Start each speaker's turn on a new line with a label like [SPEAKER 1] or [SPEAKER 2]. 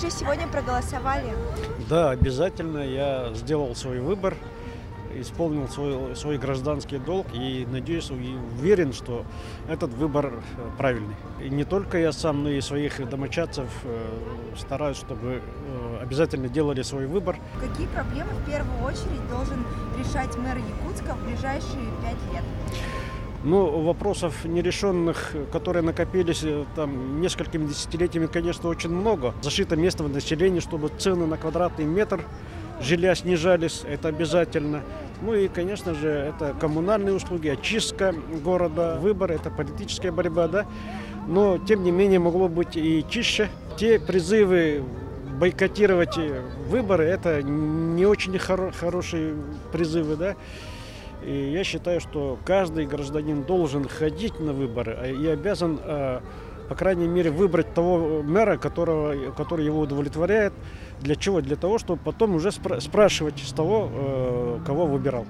[SPEAKER 1] уже сегодня проголосовали?
[SPEAKER 2] Да, обязательно. Я сделал свой выбор, исполнил свой гражданский долг и надеюсь и уверен, что этот выбор правильный. И не только я сам, но и своих домочадцев стараюсь, чтобы обязательно делали свой выбор.
[SPEAKER 1] Какие проблемы в первую очередь должен решать мэр Якутска в ближайшие 5 лет?
[SPEAKER 2] Ну, вопросов нерешенных, которые накопились там несколькими десятилетиями, конечно, очень много. Защита местного населения, чтобы цены на квадратный метр жилья снижались, это обязательно. Ну и, конечно же, это коммунальные услуги, очистка города, выборы, это политическая борьба, да. Но, тем не менее, могло быть и чище. Те призывы бойкотировать выборы, это не очень хорошие призывы, да. И я считаю, что каждый гражданин должен ходить на выборы и обязан, по крайней мере, выбрать того мэра, который его удовлетворяет. Для чего? Для того, чтобы потом уже спрашивать с того, кого выбирал.